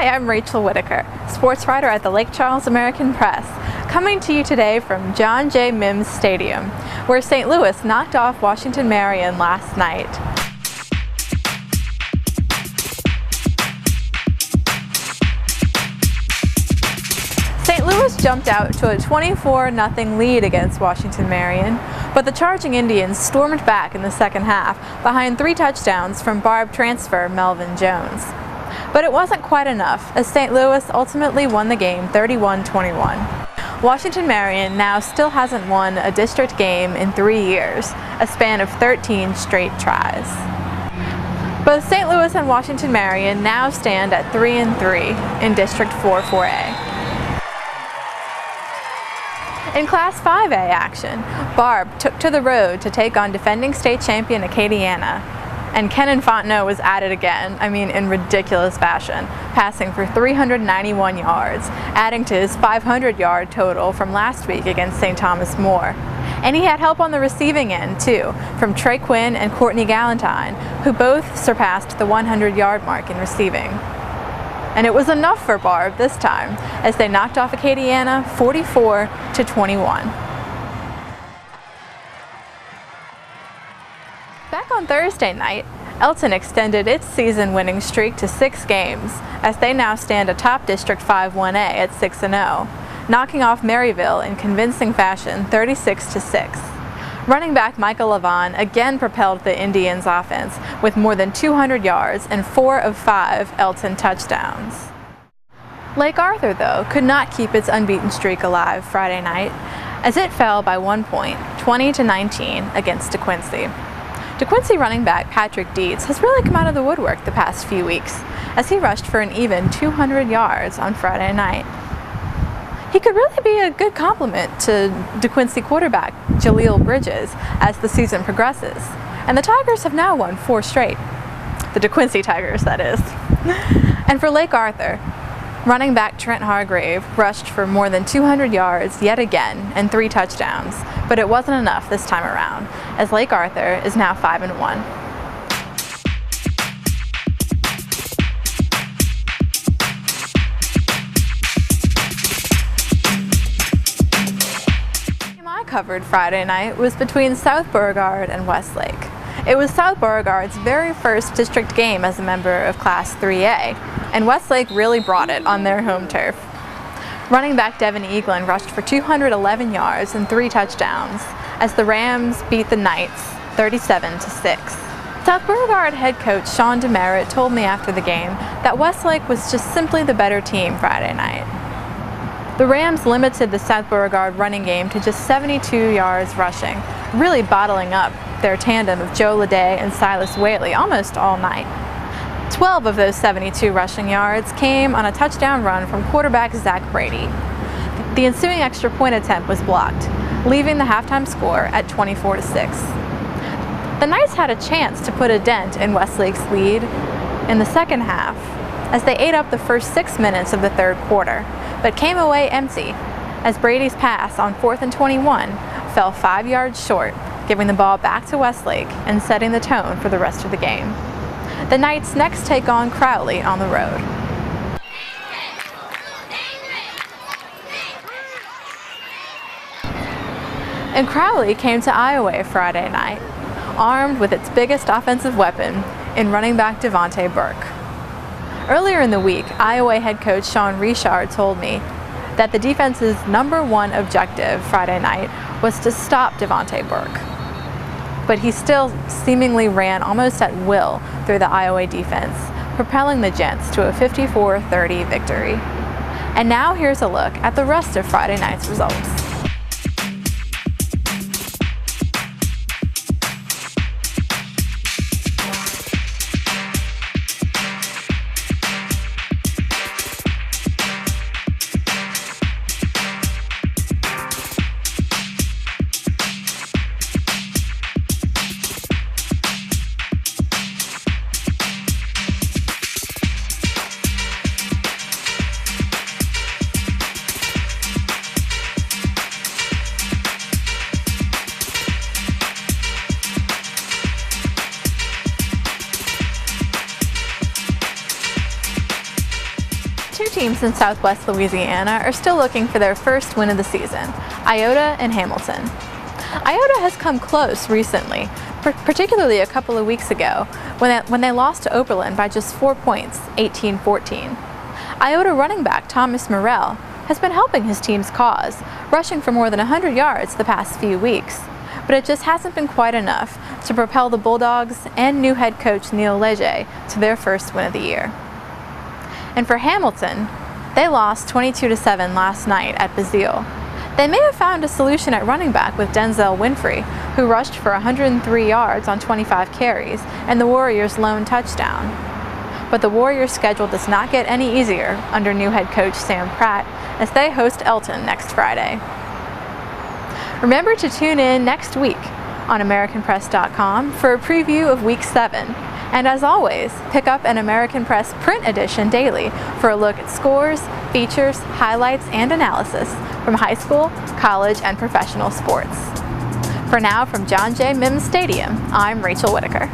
Hi, I'm Rachel Whittaker, sports writer at the Lake Charles American Press, coming to you today from John J. Mims Stadium, where St. Louis knocked off Washington Marion last night. St. Louis jumped out to a 24-0 lead against Washington Marion, but the Charging Indians stormed back in the second half behind 3 touchdowns from Barb transfer Melvin Jones. But it wasn't quite enough, as St. Louis ultimately won the game 31-21. Washington Marion now still hasn't won a district game in 3 years, a span of 13 straight tries. Both St. Louis and Washington Marion now stand at 3-3 in District 4-4A. In Class 5A action, Barb took to the road to take on defending state champion Acadiana, and Kenan Fontenot was at it again, in ridiculous fashion, passing for 391 yards, adding to his 500-yard total from last week against St. Thomas More. And he had help on the receiving end, too, from Trey Quinn and Courtney Galentine, who both surpassed the 100-yard mark in receiving. And it was enough for Barb this time, as they knocked off Acadiana 44-21. Back on Thursday night, Elton extended its season-winning streak to 6 games, as they now stand atop District 5-1A at 6-0, knocking off Maryville in convincing fashion 36-6. Running back Michael Levon again propelled the Indians' offense with more than 200 yards and 4 of 5 Elton touchdowns. Lake Arthur, though, could not keep its unbeaten streak alive Friday night, as it fell by 1 point, 20-19, against DeQuincy. DeQuincy running back Patrick Dietz has really come out of the woodwork the past few weeks, as he rushed for an even 200 yards on Friday night. He could really be a good complement to DeQuincy quarterback Jaleel Bridges as the season progresses, and the Tigers have now won 4 straight. The DeQuincy Tigers, that is. And for Lake Arthur, running back Trent Hargrave rushed for more than 200 yards yet again and 3 touchdowns, but it wasn't enough this time around, as Lake Arthur is now 5-1. Covered Friday night was between South Beauregard and Westlake. It was South Beauregard's very first district game as a member of Class 3A, and Westlake really brought it on their home turf. Running back Devin Eaglin rushed for 211 yards and 3 touchdowns as the Rams beat the Knights 37-6. South Beauregard head coach Sean DeMeritt told me after the game that Westlake was just simply the better team Friday night. The Rams limited the South Beauregard running game to just 72 yards rushing, really bottling up their tandem of Joe Leday and Silas Whaley almost all night. 12 of those 72 rushing yards came on a touchdown run from quarterback Zach Brady. The ensuing extra point attempt was blocked, leaving the halftime score at 24-6. The Knights had a chance to put a dent in Westlake's lead in the second half, as they ate up the first 6 minutes of the third quarter, but came away empty, as Brady's pass on 4th and 21 fell 5 yards short, giving the ball back to Westlake and setting the tone for the rest of the game. The Knights next take on Crowley on the road. And Crowley came to Iowa Friday night, armed with its biggest offensive weapon in running back Devontae Burke. Earlier in the week, Iowa head coach Sean Richard told me that the defense's #1 objective Friday night was to stop Devontae Burke. But he still seemingly ran almost at will through the Iowa defense, propelling the Gents to a 54-30 victory. And now here's a look at the rest of Friday night's results. teams in Southwest Louisiana are still looking for their first win of the season, Iota and Hamilton. Iota has come close recently, particularly a couple of weeks ago when they lost to Oberlin by just 4 points, 18-14. Iota running back Thomas Morrell has been helping his team's cause, rushing for more than 100 yards the past few weeks, but it just hasn't been quite enough to propel the Bulldogs and new head coach Neil Leger to their first win of the year. And for Hamilton, they lost 22-7 last night at Basile. They may have found a solution at running back with Denzel Winfrey, who rushed for 103 yards on 25 carries and the Warriors' lone touchdown. But the Warriors' schedule does not get any easier under new head coach Sam Pratt as they host Elton next Friday. Remember to tune in next week on AmericanPress.com for a preview of Week 7. And as always, pick up an American Press print edition daily for a look at scores, features, highlights, and analysis from high school, college, and professional sports. For now, from John J. Mims Stadium, I'm Rachel Whittaker.